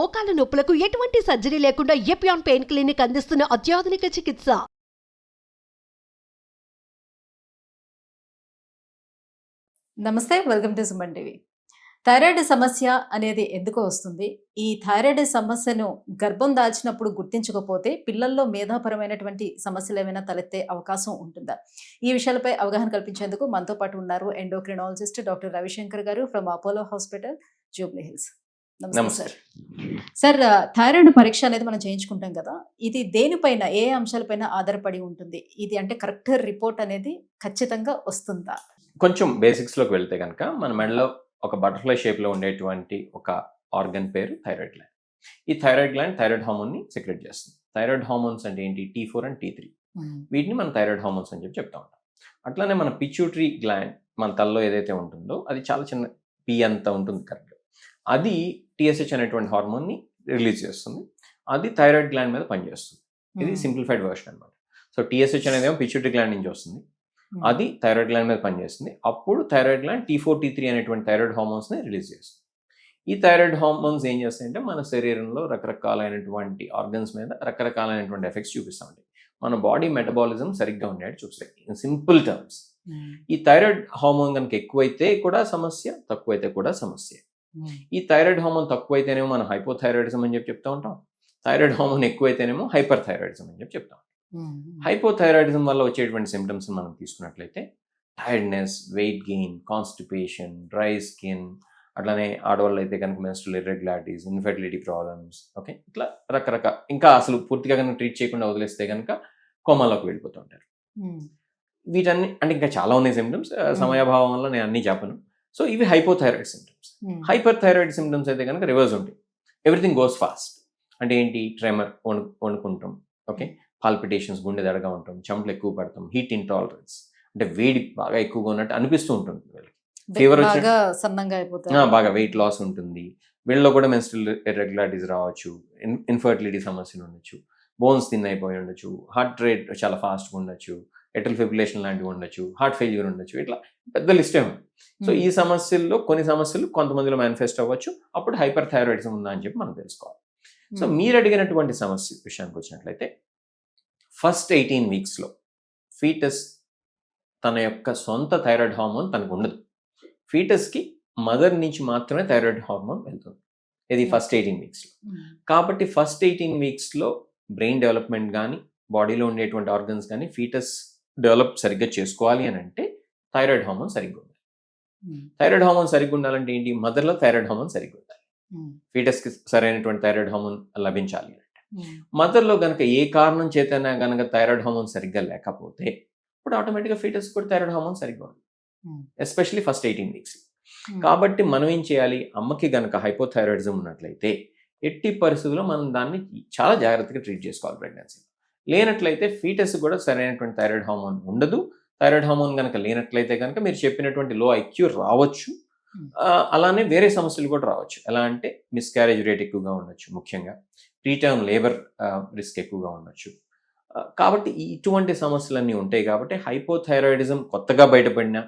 మోకాల నొప్పులకు ఎటువంటి సర్జరీ లేకుండా ఎపియాన్ పెయిన్ క్లినిక్ అందిస్తున్న అత్యాధునిక చికిత్స. నమస్తే, welcome to Suman TV. Thyroid సమస్య అనేది ఎందుకు వస్తుంది? ఈ థైరాయిడ్ సమస్యను గర్భం దాల్చినప్పుడు గుర్తించకపోతే పిల్లల్లో మేధాపరమైనటువంటి సమస్యలు ఏమైనా తలెత్తే అవకాశం ఉంటుందా? ఈ విషయాలపై అవగాహన కల్పించేందుకు మనతో పాటు ఉన్నారు ఎండోక్రినాలజిస్ట్ డాక్టర్ రవిశంకర్ గారు from Apollo hospital, Jubilee hills. నమస్తే సార్. థైరాయిడ్ పరీక్ష అనేది మనం చేయించుకుంటాం కదా, ఇది దేనిపైన, ఏ అంశాలపైన ఆధారపడి ఉంటుంది? ఇది అంటే కరెక్ట్ రిపోర్ట్ అనేది ఖచ్చితంగా వస్తుందా? కొంచెం బేసిక్స్లోకి వెళ్తే కనుక మన మెడలో ఒక బటర్ఫ్లై షేప్లో ఉండేటువంటి ఒక ఆర్గన్ పేరు థైరాయిడ్ గ్లాండ్. ఈ థైరాయిడ్ గ్లాండ్ థైరాయిడ్ హార్మోన్ని సెక్రెట్ చేస్తుంది. థైరాయిడ్ హార్మోన్స్ అంటే ఏంటి? T4 and T3. వీటిని మనం థైరాయిడ్ హార్మోన్స్ అని చెప్తా ఉంటాం. అట్లానే మన పిట్యూటరీ గ్లాండ్ మన తలలో ఏదైతే ఉంటుందో అది చాలా చిన్న పీ అంత ఉంటుంది కరెక్ట్గా. అది TSH అనేటువంటి హార్మోన్ని రిలీజ్ చేస్తుంది. అది థైరాయిడ్ గ్లాండ్ మీద పనిచేస్తుంది. ఇది సింప్లిఫైడ్ వర్షన్ అనమాట. సో TSH అనేది ఏమో పిట్యూటరీ గ్లాండ్ నుంచి వస్తుంది, అది థైరాయిడ్ గ్లాండ్ మీద పనిచేస్తుంది. అప్పుడు థైరాయిడ్ గ్లాండ్ T4 T3 అనేటువంటి థైరాయిడ్ హార్మోన్స్ని రిలీజ్ చేస్తుంది. ఈ థైరాయిడ్ హార్మోన్స్ ఏం చేస్తాయంటే మన శరీరంలో రకరకాలైనటువంటి ఆర్గన్స్ మీద రకరకాలైనటువంటి ఎఫెక్ట్స్ చూపిస్తూ ఉంటాయి. మన బాడీ మెటబాలిజం సరిగ్గా ఉండేది చూస్తాయి. ఇన్ సింపుల్ టర్మ్స్, ఈ థైరాయిడ్ హార్మోన్ కనుక ఎక్కువైతే కూడా సమస్య, తక్కువైతే కూడా సమస్య. ఈ థైరాయిడ్ హార్మోన్ తక్కువైతేనేమో మనం హైపోథైరాయిడిజం అని చెప్తా ఉంటాం. థైరాయిడ్ హార్మోన్ ఎక్కువైతేనేమో హైపర్ థైరాయిడిజం అని చెప్తాం. హైపోథైరాయిడిజం వల్ల వచ్చేటువంటి సిమ్టమ్స్ మనం తీసుకున్నట్లయితే tiredness, weight gain, constipation, dry skin, అట్లానే ఆడవాళ్ళు అయితే కనుక menstrual irregularities, infertility problems, okay, ఇట్లా రకరకాల, ఇంకా అసలు పూర్తిగా కనుక ట్రీట్ చేయకుండా వదిలేస్తే కనుక కోమాలోకి వెళ్ళిపోతూ ఉంటారు. వీటన్ని అంటే ఇంకా చాలా ఉన్నాయి సిమ్టమ్స్, సమయాభావం వల్ల నేను అన్నీ చెప్పను. సో ఇవి hypothyroid symptoms. Hyper thyroid symptoms అయితే కనుక రివర్స్ ఉంటాయి. Everything goes fast. అంటే ఏంటి? ట్రెమర్, వణుకుంటాం, ఓకే, పాల్పిటేషన్స్, గుండె దడగా ఉంటాం, చెమటలు ఎక్కువ పడతాం, హీట్ ఇంటాలరెన్స్, అంటే వేడి బాగా ఎక్కువగా ఉన్నట్టు అనిపిస్తూ ఉంటుంది వీళ్ళకి. ఫీవర్ వచ్చి సన్నంగా అయిపోతుంది, బాగా వెయిట్ లాస్ ఉంటుంది. వీళ్ళలో కూడా మెన్స్ట్రువల్ ఇర్రెగ్యులారిటీస్ రావచ్చు, ఇన్ఫర్టిలిటీ సమస్యలు ఉండొచ్చు, బోన్స్ థిన్ అయిపోయి ఉండొచ్చు, హార్ట్ రేట్ చాలా ఫాస్ట్గా ఉండొచ్చు, ఎటల్ ఫిబ్రిలేషన్ లాంటివి ఉండొచ్చు, హార్ట్ ఫెయిల్యూర్ ఉండొచ్చు, ఇట్లా పెద్ద లిస్టే ఉంది. సో ఈ సమస్యల్లో కొన్ని సమస్యలు కొంతమందిలో మేనిఫెస్ట్ అవ్వచ్చు. అప్పుడు హైపర్ థైరాయిడిజం ఉందా అని చెప్పి మనం తెలుసుకోవాలి. సో మీరు అడిగినటువంటి సమస్య విషయానికి వచ్చినట్లయితే ఫస్ట్ 18 వీక్స్లో ఫీటస్ తన యొక్క సొంత థైరాయిడ్ హార్మోన్ తనకు ఉండదు. ఫీటస్కి మదర్ నుంచి మాత్రమే థైరాయిడ్ హార్మోన్ వెళ్తుంది. ఇది ఫస్ట్ 18 వీక్స్లో. కాబట్టి ఫస్ట్ 18 వీక్స్లో బ్రెయిన్ డెవలప్మెంట్ కానీ, బాడీలో ఉండేటువంటి ఆర్గన్స్ కానీ ఫీటస్ డెవలప్ సరిగ్గా చేసుకోవాలి అని అంటే థైరాయిడ్ హార్మోన్ సరిగ్గా ఉండాలి. థైరాయిడ్ హార్మోన్ సరిగ్గా ఉండాలంటే ఏంటి? మదర్లో థైరాయిడ్ హార్మోన్ సరిగ్గా ఉండాలి. ఫీటస్కి సరైనటువంటి థైరాయిడ్ హార్మోన్ లభించాలి అంటే. మదర్లో కనుక ఏ కారణం చేతైనా కనుక థైరాయిడ్ హార్మోన్ సరిగ్గా లేకపోతే ఇప్పుడు ఆటోమేటిక్గా ఫీటస్ కూడా థైరాయిడ్ హార్మోన్ సరిగ్గా ఉంది, ఎస్పెషల్లీ ఫస్ట్ 18 వీక్స్. కాబట్టి మనం ఏం చేయాలి? అమ్మకి కనుక హైపోథైరాయిడిజం ఉన్నట్లయితే ఎట్టి పరిస్థితుల్లో మనం దాన్ని చాలా జాగ్రత్తగా ట్రీట్ చేసుకోవాలి ప్రెగ్నెన్సీ. లేనట్లయితే ఫీటస్ కూడా సరైనటువంటి థైరాయిడ్ హార్మోన్ ఉండదు. థైరాయిడ్ హార్మోన్ కనుక లేనట్లయితే కనుక మీరు చెప్పినటువంటి లో IQ రావచ్చు. అలానే వేరే సమస్యలు కూడా రావచ్చు. ఎలా అంటే మిస్క్యారేజ్ రేట్ ఎక్కువగా ఉండొచ్చు, ముఖ్యంగా ప్రీటర్మ్ లేబర్ రిస్క్ ఎక్కువగా ఉండొచ్చు. కాబట్టి ఇటువంటి సమస్యలన్నీ ఉంటాయి. కాబట్టి హైపోథైరాయిడిజం కొత్తగా బయటపడినా,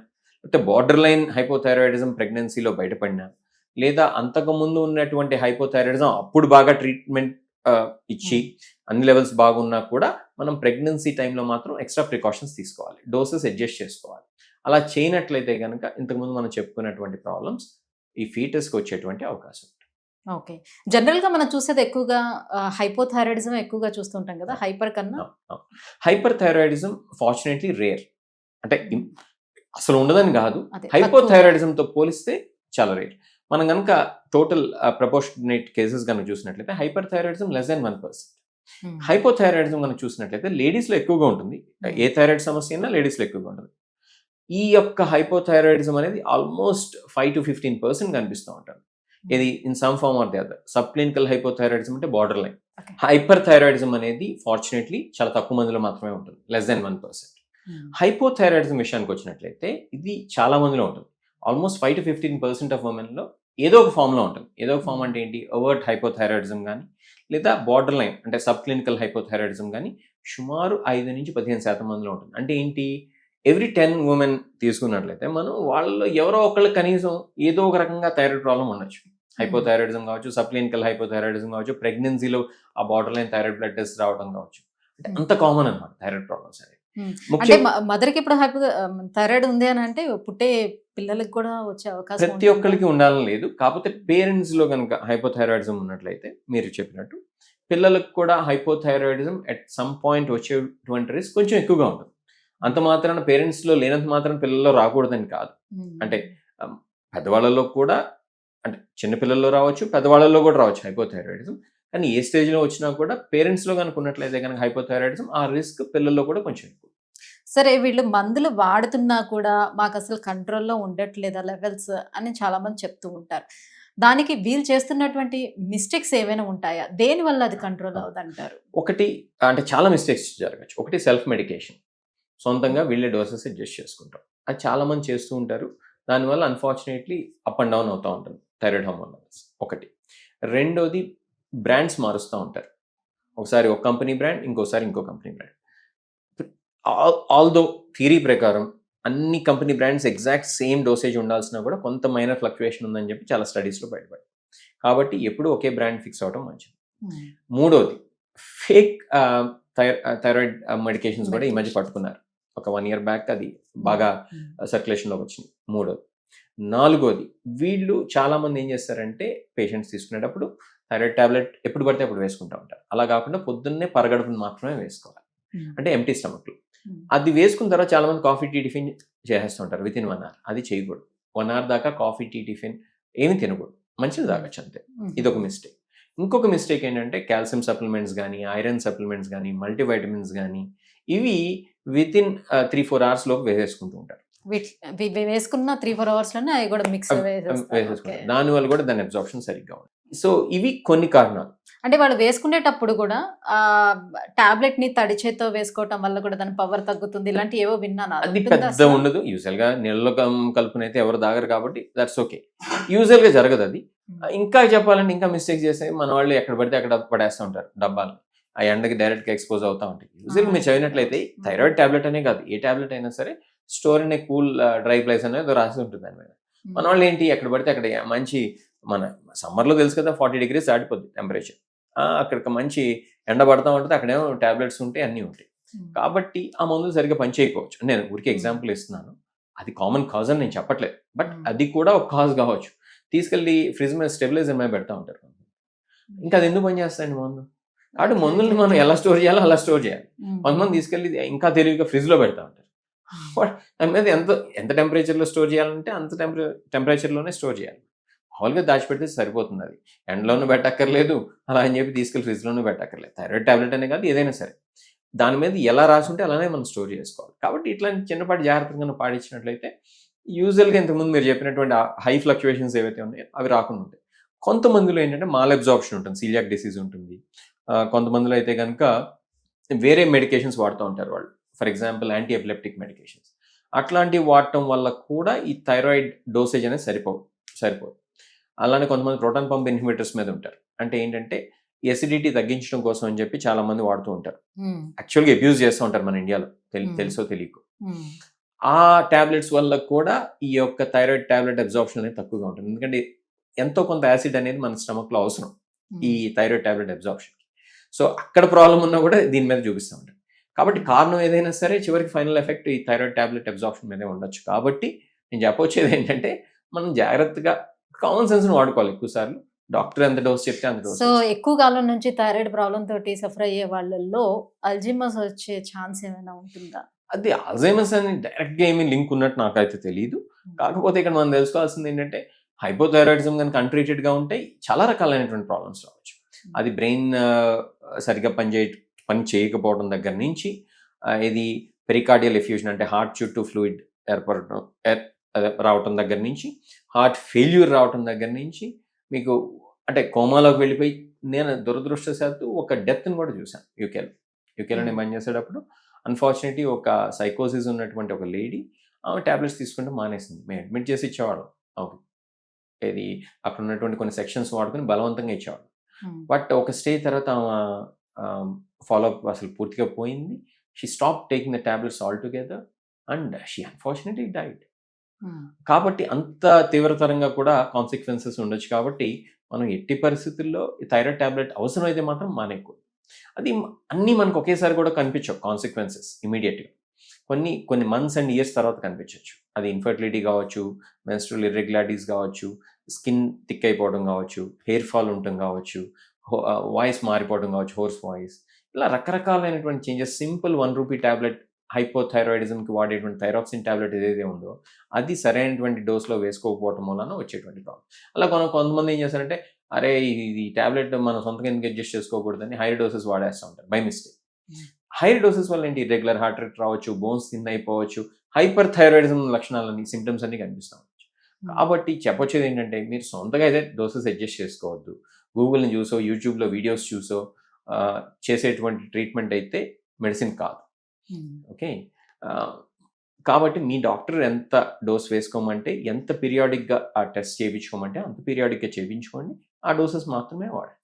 లేకపోతే బార్డర్ లైన్ హైపోథైరాయిడిజం ప్రెగ్నెన్సీలో బయటపడినా, లేదా అంతకుముందు ఉన్నటువంటి హైపోథైరాయిడిజం అప్పుడు బాగా ట్రీట్మెంట్ ఇచ్చి అన్ని లెవెల్స్ బాగున్నా కూడా మనం ప్రెగ్నెన్సీ టైంలో మాత్రం ఎక్స్ట్రా ప్రికాషన్స్ తీసుకోవాలి, డోసెస్ అడ్జస్ట్ చేసుకోవాలి. అలా చేయనట్లయితే కనుక ఇంతకుముందు మనం చెప్పుకున్నటువంటి ప్రాబ్లమ్స్ ఈ ఫీటస్కి వచ్చేటువంటి అవకాశం ఉంటుంది. ఓకే, జనరల్గా మనం చూసేది ఎక్కువగా హైపోథైరాయిడిజం ఎక్కువగా చూస్తుంటాం కదా, హైపర్ కన్నా. హైపర్ థైరాయిడిజం ఫార్చునేట్లీ రేర్, అంటే అసలు ఉండదని కాదు, హైపోథైరాయిడిజంతో పోలిస్తే చాలా రేర్. మనం కనుక టోటల్ ప్రపోర్షనేట్ కేసెస్ కనుక చూసినట్లయితే hyper thyroidism less than 1%. Hypothyroidism కనుక చూసినట్లయితే లేడీస్లో ఎక్కువగా ఉంటుంది. ఏ థైరాయిడ్ సమస్య అయినా లేడీస్లో ఎక్కువగా ఉంటుంది. ఈ యొక్క హైపోథైరాయిడిజం అనేది ఆల్మోస్ట్ 5 to 15% కనిపిస్తూ ఉంటుంది. ఇది in some form or the other. Sub clinical hypothyroidism అంటే బార్డర్ లైన్. హైపర్ థైరాయిడిజం అనేది ఫార్చునేట్లీ చాలా తక్కువ మందిలో మాత్రమే ఉంటుంది, లెస్ దెన్ 1%. హైపోథైరాయిడిజం విషయానికి వచ్చినట్లయితే ఇది చాలా మందిలో ఉంటుంది. ఆల్మోస్ట్ 5 to 15% ఆఫ్ ఉమెన్లో ఏదో ఒక ఫామ్లో ఉంటుంది. ఏదో ఒక ఫామ్ అంటే ఏంటి? ఓవర్ట్ హైపోథైరాయిడిజం కానీ, లేదా బార్డర్ లైన్ అంటే సబ్ క్లినికల్ హైపోథైరాయిడిజం కానీ సుమారు 5 నుంచి 15% మందిలో ఉంటుంది. అంటే ఏంటి? ఎవ్రీ 10 ఉమెన్ తీసుకున్నట్లయితే మనం వాళ్ళలో ఎవరో ఒకళ్ళు కనీసం ఏదో ఒక రకంగా థైరాయిడ్ ప్రాబ్లం ఉండొచ్చు. హైపోథైరాయిడిజం కావచ్చు, సబ్క్లినికల్ హైపోథైరాయిడిజం కావచ్చు, ప్రెగ్నెన్సీలో ఆ border line thyroid blood test రావడం కావచ్చు. అంటే అంత కామన్ అనమాట థైరాయిడ్ ప్రాబ్లమ్స్ అనేవి. అంటే ముఖ్యం మదర్కి ఇప్పుడు థైరాయిడ్ ఉంది అని అంటే పుట్టే పిల్లలకి కూడా వచ్చే అవకాశం ప్రతి ఉంటుందా? ఒక్కరికి ఉండాలని లేదు. కాకపోతే పేరెంట్స్ లో కనుక హైపోథైరాయిడిజం ఉన్నట్లయితే మీరు చెప్పినట్టు పిల్లలకు కూడా హైపోథైరాయిడిజం అట్ సమ్ పాయింట్ వచ్చేటువంటి రిస్క్ కొంచెం ఎక్కువగా ఉంటుంది. అంత మాత్రాన పేరెంట్స్ లో లేనంత మాత్రం పిల్లల్లో రాకూడదని కాదు. అంటే పెద్దవాళ్ళలో కూడా, అంటే చిన్న పిల్లల్లో రావచ్చు, పెద్దవాళ్ళలో కూడా రావచ్చు హైపోథైరాయిడిజం. కానీ ఏ స్టేజ్లో వచ్చినా కూడా పేరెంట్స్లో కనుక ఉన్నట్లయితే కనుక హైపోథైరాయిడిజం ఆ రిస్క్ పిల్లల్లో కూడా కొంచెం ఎక్కువ. సరే, వీళ్ళు మందులు వాడుతున్నా కూడా మాకు అసలు కంట్రోల్లో ఉండట్లేదా లెవెల్స్ అని చాలా మంది చెప్తూ ఉంటారు. దానికి వీళ్ళు చేస్తున్నటువంటి మిస్టేక్స్ ఏమైనా ఉంటాయా? దేని వల్ల అది కంట్రోల్ అవుతుంటారు? ఒకటి, అంటే చాలా మిస్టేక్స్ జరగచ్చు. ఒకటి సెల్ఫ్ మెడికేషన్, సొంతంగా వీళ్ళే డోసెస్ అడ్జస్ట్ చేసుకుంటాం. అది చాలా మంది చేస్తూ ఉంటారు. దానివల్ల అన్ఫార్చునేట్లీ అప్ అండ్ డౌన్ అవుతూ ఉంటుంది థైరాయిడ్ హార్మోన్ లెవెల్స్. ఒకటి. రెండోది, బ్రాండ్స్ మారుస్తూ ఉంటారు. ఒకసారి ఒక కంపెనీ బ్రాండ్, ఇంకోసారి ఇంకో కంపెనీ బ్రాండ్. ఆల్దో థియరీ ప్రకారం అన్ని company brands exact same dosage ఉండాల్సిన కూడా కొంత మైనర్ ఫ్లక్చుయేషన్ ఉందని చెప్పి చాలా స్టడీస్లో బయటపడింది. కాబట్టి ఎప్పుడు ఒకే బ్రాండ్ ఫిక్స్ అవడం మంచిది. మూడోది, ఫేక్ థైరాయిడ్ మెడికేషన్స్ కూడా ఈ మధ్య పట్టుకున్నారు. ఒక 1 year బ్యాక్ అది బాగా సర్క్యులేషన్లోకి వచ్చింది. మూడోది. నాలుగోది, వీళ్ళు చాలా మంది ఏం చేస్తారంటే పేషెంట్స్ తీసుకునేటప్పుడు థైరాయిడ్ టాబ్లెట్ ఎప్పుడు పడితే అప్పుడు వేసుకుంటూ ఉంటారు. అలా కాకుండా పొద్దున్నే పరగడుపుని మాత్రమే వేసుకోవాలి, అంటే ఎంటీ స్టమక్లో. అది వేసుకున్న తర్వాత చాలా మంది కాఫీ టీ టిఫిన్ చేసేస్తుంటారు విత్ ఇన్ 1 hour. అది చేయకూడదు. 1 hour దాకా కాఫీ టీ టిఫిన్ ఏమి తినకూడదు, మంచిది తాగొచ్చు అంతే. ఇదొక మిస్టేక్. ఇంకొక మిస్టేక్ ఏంటంటే కాల్షియం సప్లిమెంట్స్ కానీ, ఐరన్ సప్లిమెంట్స్ కానీ, మల్టీవైటమిన్స్ కానీ ఇవి విత్ ఇన్ 3-4 hours లోపు వేసేసుకుంటూ ఉంటారు. వేసుకున్న 3-4 hours లోనే అవి కూడా మిక్స్ వేసేసుకుంటారు. దానివల్ల కూడా దాని అబ్జార్ప్షన్ సరిగ్గా ఉంది. సో ఇవి కొన్ని కారణాలు. అంటే వాళ్ళు వేసుకునేటప్పుడు కూడా ఆ టాబ్లెట్ ని తడి చేత్తో వేసుకోవటం వల్ల కూడా దాని పవర్ తగ్గుతుంది, ఇలాంటి ఏవో విన్నాను. అది పెద్ద ఉండదు. యూజువల్ గా నీళ్ళలో కలుపుకుని అయితే ఎవరు దాగరు కాబట్టి దట్స్ ఓకే. యూజువల్ గా జరగదు అది. ఇంకా చెప్పాలంటే ఇంకా మిస్టేక్ చేస్తే మన వాళ్ళు ఎక్కడ పడితే అక్కడ పడేస్తూ ఉంటారు డబ్బాలు. ఆ ఎండకి డైరెక్ట్ గా ఎక్స్పోజ్ అవుతా ఉంటాయి. యూజువల్ మీరు చదివినట్లయితే థైరాయిడ్ టాబ్లెట్ అనే కాదు, ఏ టాబ్లెట్ అయినా సరే store in a cool dry place అనేది రాసి ఉంటుంది దాని మీద. మన వాళ్ళు ఏంటి ఎక్కడ పడితే అక్కడ మంచి, మన సమ్మర్లో తెలుసు కదా 40 degrees దాటిపోద్ది టెంపరేచర్. అక్కడికి మంచి ఎండ పడతా ఉంటుంది, అక్కడేమో టాబ్లెట్స్ ఉంటాయి, అన్నీ ఉంటాయి. కాబట్టి ఆ మందులు సరిగ్గా పనిచేయకపోవచ్చు. నేను ఊరికి ఎగ్జాంపుల్ ఇస్తున్నాను. అది కామన్ కాజ్ అని నేను చెప్పట్లేదు, బట్ అది కూడా ఒక కాజ్ కావచ్చు. తీసుకెళ్ళి ఫ్రిడ్జ్ మీద స్టెబిలైజర్ మీద పెడతా ఉంటారు. ఇంకా అది ఎందుకు పనిచేస్తాయండి మందు? కాబట్టి మందుల్ని మనం ఎలా స్టోర్ చేయాలో అలా స్టోర్ చేయాలి. కొంతమంది తీసుకెళ్ళి ఇంకా తెలివిగా ఫ్రిడ్జ్లో పెడతా ఉంటారు. దాని మీద ఎంత టెంపరేచర్లో స్టోర్ చేయాలంటే అంత టెంపరేచర్లోనే స్టోర్ చేయాలి. మామూలుగా దాచిపెడితే సరిపోతుంది. అది ఎండలోనూ పెట్టక్కర్లేదు, అలా అని చెప్పి తీసుకెళ్ళి ఫ్రిడ్జ్లోనూ పెట్టక్కర్లేదు. థైరాయిడ్ టాబ్లెట్ అనే కాదు, ఏదైనా సరే దాని మీద ఎలా రాసి ఉంటే అలానే మనం స్టోర్ చేసుకోవాలి. కాబట్టి ఇట్లాంటి చిన్నపాటి జాగ్రత్తగా పాటించినట్లయితే యూజువల్గా ఇంతకుముందు మీరు చెప్పినటువంటి హై ఫ్లక్చుయేషన్స్ ఏవైతే ఉన్నాయో అవి రాకుండా ఉంటాయి. కొంతమందిలో ఏంటంటే మాల్ అబ్జార్ప్షన్ ఉంటుంది, సీలియాక్ డిసీజ్ ఉంటుంది. కొంతమందిలో అయితే కనుక వేరే మెడికేషన్స్ వాడుతూ ఉంటారు వాళ్ళు. For example anti epileptic medications. అట్లాంటివి వాడటం వల్ల కూడా ఈ థైరాయిడ్ డోసేజ్ అనేది సరిపోదు. అలానే కొంతమంది ప్రోటాన్ పంప్ ఇన్హిబిటర్స్ మీద ఉంటారు. అంటే ఏంటంటే ఎసిడిటీ తగ్గించడం కోసం అని చెప్పి చాలా మంది వాడుతూ ఉంటారు. యాక్చువల్గా అబ్యూజ్ చేస్తూ ఉంటారు మన ఇండియాలో, తెలుసో తెలియకు. ఆ టాబ్లెట్స్ వల్ల కూడా ఈ యొక్క థైరాయిడ్ టాబ్లెట్ అబ్జార్ప్షన్ అనేది తక్కువగా ఉంటుంది. ఎందుకంటే ఎంతో కొంత యాసిడ్ అనేది మన స్టమక్లో అవసరం ఈ థైరాయిడ్ టాబ్లెట్ అబ్జార్ప్షన్. సో అక్కడ ప్రాబ్లం ఉన్నా కూడా దీని మీద చూపిస్తూ ఉంటారు. కాబట్టి కారణం ఏదైనా సరే చివరికి ఫైనల్ ఎఫెక్ట్ ఈ థైరాయిడ్ టాబ్లెట్ అబ్జార్ప్షన్ మీదే ఉండొచ్చు. కాబట్టి నేను చెప్పొచ్చేది ఏంటంటే మనం జాగ్రత్తగా కామన్ సెన్స్ని వాడుకోవాలి. ఎక్కువసార్లు డాక్టర్ ఎంత డోస్ చెప్తే అంత డోస్. సో ఎక్కువ కాలం నుంచి థైరాయిడ్ ప్రాబ్లం తోటి సఫర్ అయ్యే వాళ్ళల్లో అల్జీమర్స్ వచ్చే ఛాన్స్ ఏమైనా ఉంటుందా? అది అల్జైమర్స్ అని డైరెక్ట్గా ఏమీ లింక్ ఉన్నట్టు నాకైతే తెలియదు. కాకపోతే ఇక్కడ మనం తెలుసుకోవాల్సింది ఏంటంటే హైపోథైరాయిడిజం కనుక అన్ట్రీటెడ్గా ఉంటే చాలా రకాలైనటువంటి ప్రాబ్లమ్స్ రావచ్చు. అది బ్రెయిన్ సరిగ్గా పని చేయకపోవడం దగ్గర నుంచి, ఇది పెరికార్డియల్ ఎఫ్యూజన్ అంటే హార్ట్ చుట్టూ ఫ్లూయిడ్ రావటం దగ్గర నుంచి, హార్ట్ ఫెయిల్యూర్ రావటం దగ్గర నుంచి, మీకు అంటే కోమాలోకి వెళ్ళిపోయి, నేను దురదృష్టవశాత్తు ఒక డెత్ని కూడా చూశాను యూకేలో నేను పనిచేసేటప్పుడు. అన్ఫార్చునేట్లీ ఒక సైకోసిస్ ఉన్నటువంటి ఒక లేడీ, ఆమె టాబ్లెట్స్ తీసుకుంటే మానేసింది. మేము అడ్మిట్ చేసి ఇచ్చేవాళ్ళం. ఇది అక్కడ ఉన్నటువంటి కొన్ని సెక్షన్స్ వాడుకొని బలవంతంగా ఇచ్చేవాళ్ళం. బట్ ఒక స్టేజ్ తర్వాత ఆమె ఫాలోఅప్ అసలు పూర్తిగా పోయింది. She stop taking the tablets all together and she unfortunately died. కాబట్టి అంత తీవ్రతరంగా కూడా కాన్సిక్వెన్సెస్ ఉండొచ్చు. కాబట్టి మనం ఎట్టి పరిస్థితుల్లో ఈ థైరాయిడ్ టాబ్లెట్ అవసరమైతే మాత్రం మానేయకూడదు. అది అన్నీ మనకు ఒకేసారి కూడా కనిపించవు కాన్సిక్వెన్సెస్ ఇమీడియట్గా. కొన్ని మంత్స్ అండ్ ఇయర్స్ తర్వాత కనిపించవచ్చు. అది ఇన్ఫర్టిలిటీ కావచ్చు, మెన్స్ట్రువల్ ఇర్రెగ్యులారిటీస్ కావచ్చు, స్కిన్ థిక్ అయిపోవడం కావచ్చు, హెయిర్ ఫాల్ ఉండటం కావచ్చు, వాయిస్ మారిపోవడం కావచ్చు, హోర్స్ వాయిస్, ఇలా రకరకాలైనటువంటి చేంజెస్. సింపుల్ 1 రూపీ టాబ్లెట్ హైపోథైరాయిడిజంకి వాడేటువంటి థైరాక్సిన్ టాబ్లెట్ ఏదైతే ఉందో అది సరైనటువంటి డోస్లో వేసుకోకపోవడం వలన వచ్చేటువంటి ప్రాబ్లం. అలా కొంతమంది ఏం చేస్తారంటే, అరే ఇది టాబ్లెట్ మనం సొంతంగా ఎందుకు అడ్జస్ట్ చేసుకోకూడదని హైయర్ డోసెస్ వాడేస్తూ ఉంటారు బై మిస్టేక్. హైయర్ డోసెస్ వల్ల ఏంటి, రెగ్యులర్ హార్ట్ రేట్ రావచ్చు, బోన్స్ థిన్ అయిపోవచ్చు, హైపర్ థైరాయిడిజం లక్షణాలని సిమ్టమ్స్ అన్ని కనిపిస్తూ ఉండొచ్చు. కాబట్టి చెప్పొచ్చేది ఏంటంటే, మీరు సొంతగా అయితే డోసెస్ అడ్జస్ట్ చేసుకోవద్దు. గూగుల్ని చూసో, యూట్యూబ్లో వీడియోస్ చూసో చేసేటువంటి ట్రీట్మెంట్ అయితే మెడిసిన్ కాదు. ఓకే, కాబట్టి మీ డాక్టర్ ఎంత డోస్ వేసుకోమంటే, ఎంత పీరియాడిక్గా ఆ టెస్ట్ చేయించుకోమంటే అంత పీరియాడిక్గా చేయించుకోండి. ఆ డోసెస్ మాత్రమే వాడండి.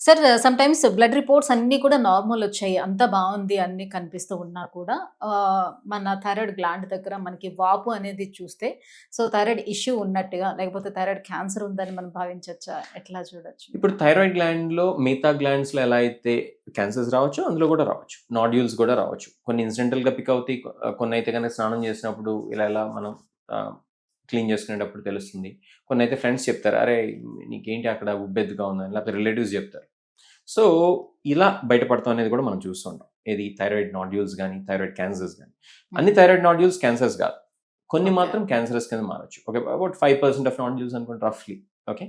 Sir some times blood reports అన్నీ కూడా నార్మల్ వచ్చాయి, అంతా బాగుంది అన్నీ కనిపిస్తూ ఉన్నా కూడా మన థైరాయిడ్ గ్లాండ్ దగ్గర మనకి వాపు అనేది చూస్తే సో థైరాయిడ్ ఇష్యూ ఉన్నట్టుగా, లేకపోతే థైరాయిడ్ క్యాన్సర్ ఉందని మనం భావించవచ్చా? ఎట్లా చూడొచ్చు? ఇప్పుడు థైరాయిడ్ గ్లాండ్లో మిగతా గ్లాండ్స్లో ఎలా అయితే క్యాన్సర్స్ రావచ్చు, అందులో కూడా రావచ్చు, నాడ్యూల్స్ కూడా రావచ్చు. కొన్ని ఇన్సిడెంటల్గా పిక్ అవుతాయి, కొన్ని అయితే కనుక స్నానం చేసినప్పుడు ఇలా మనం క్లీన్ చేసుకునేటప్పుడు తెలుస్తుంది. కొన్ని అయితే ఫ్రెండ్స్ చెప్తారు, అరే నీకేంటి అక్కడ ఉబ్బెద్దుగా ఉందని, లేకపోతే రిలేటివ్స్ చెప్తారు. సో ఇలా బయటపడతాం అనేది కూడా మనం చూస్తుంటాం. ఏది థైరాయిడ్ నాడ్యూల్స్ కానీ, థైరాయిడ్ క్యాన్సర్స్ కానీ. అన్ని థైరాయిడ్ నాడ్యూల్స్ క్యాన్సర్స్ కాదు, కొన్ని మాత్రం క్యాన్సరస్ కింద మారచ్చు. ఓకే, అబౌట్ 5% ఆఫ్ నాడ్యూల్స్ అనుకోండి రఫ్లీ. ఓకే,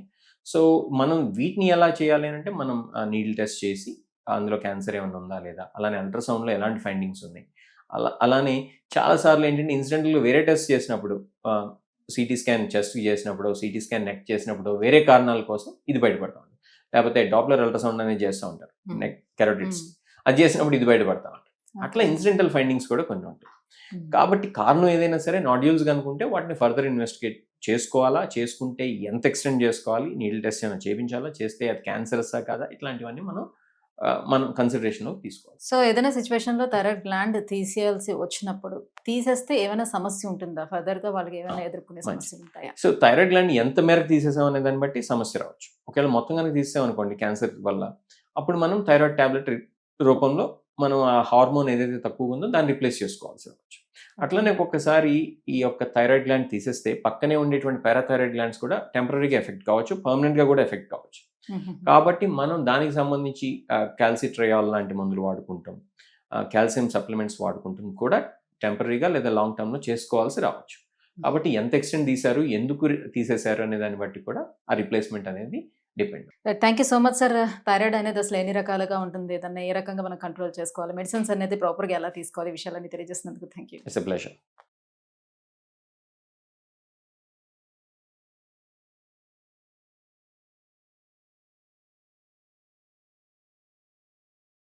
సో మనం వీటిని ఎలా చేయాలి అంటే, మనం నీడిల్ టెస్ట్ చేసి అందులో క్యాన్సర్ ఏమైనా ఉందా లేదా, అలానే అల్ట్రాసౌండ్లో ఎలాంటి ఫైండింగ్స్ ఉన్నాయి, అలానే చాలాసార్లు ఏంటంటే ఇన్సిడెంటల్గా వేరే టెస్ట్ చేసినప్పుడు, సిటీ స్కాన్ చెస్ట్ చేసినప్పుడు, సిటీ స్కాన్ నెక్ చేసినప్పుడు వేరే కారణాల కోసం ఇది బయటపడతా ఉంటుంది. లేకపోతే డాప్లర్ అల్ట్రాసౌండ్ అనేది చేస్తూ ఉంటారు నెక్ కెరోటిడ్స్, అది చేసినప్పుడు ఇది బయటపడతా ఉంటుంది. అట్లా ఇన్సిడెంటల్ ఫైండింగ్స్ కూడా కొన్ని ఉంటాయి. కాబట్టి కారణం ఏదైనా సరే నాడ్యూల్స్ కనుకుంటే వాటిని ఫర్దర్ ఇన్వెస్టిగేట్ చేసుకోవాలా, చేసుకుంటే ఎంత ఎక్స్టెండ్ చేసుకోవాలి, నీడిల్ టెస్ట్ ఏమైనా చేయించాలా, చేస్తే అది క్యాన్సరసా కాదా, ఇట్లాంటివన్నీ మనం కన్సిడరేషన్లో తీసుకోవాలి. సో ఏదైనా సిచ్యువేషన్లో థైరాయిడ్ గ్లాండ్ తీసేయాల్సి వచ్చినప్పుడు తీసేస్తే ఏమైనా సమస్య ఉంటుందా? ఫర్దర్గా వాళ్ళకి ఏమైనా ఎదుర్కొనే సమస్యలు ఉంటాయా? సో థైరాయిడ్ గ్లాండ్ ఎంత మేరకు తీసేసాం అనే దాన్ని బట్టి సమస్య రావచ్చు. ఒకవేళ మొత్తం కనుక తీసేసామనుకోండి క్యాన్సర్ వల్ల, అప్పుడు మనం థైరాయిడ్ టాబ్లెట్ రూపంలో మనం ఆ హార్మోన్ ఏదైతే తక్కువ ఉందో దాన్ని రిప్లేస్ చేసుకోవాల్సి రావచ్చు. అట్లనే ఒక్కొక్కసారి ఈ యొక్క థైరాయిడ్ గ్లాండ్ తీసేస్తే పక్కనే ఉండేటువంటి పారాథైరాయిడ్ గ్లాండ్స్ కూడా టెంపరీగా ఎఫెక్ట్ కావచ్చు, పర్మనెంట్గా కూడా ఎఫెక్ట్ కావచ్చు. కాబట్టి మనం దానికి సంబంధించి క్యాల్సిట్రయాల్ లాంటి మందులు వాడుకుంటాం, కాల్షియం సప్లిమెంట్స్ వాడుకుంటాం కూడా టెంపరీగా లేదా లాంగ్ టర్మ్లో చేసుకోవాల్సి రావచ్చు. కాబట్టి ఎంత ఎక్స్టెండ్ తీశారు, ఎందుకు తీసేశారు అనే దాన్ని బట్టి కూడా ఆ రిప్లేస్మెంట్ అనేది depend. Thank you so much sir. Thyroid అనేది అసలు ఎన్ని రకాలుగా ఉంటుంది, దాన్ని ఏ రకంగా మనం కంట్రోల్ చేసుకోవాలి, మెడిసిన్స్ అనేది ప్రాపర్గా ఎలా తీసుకోవాలి, విషయాలన్నీ తెలియజేసినందుకు thank you. It's a pleasure.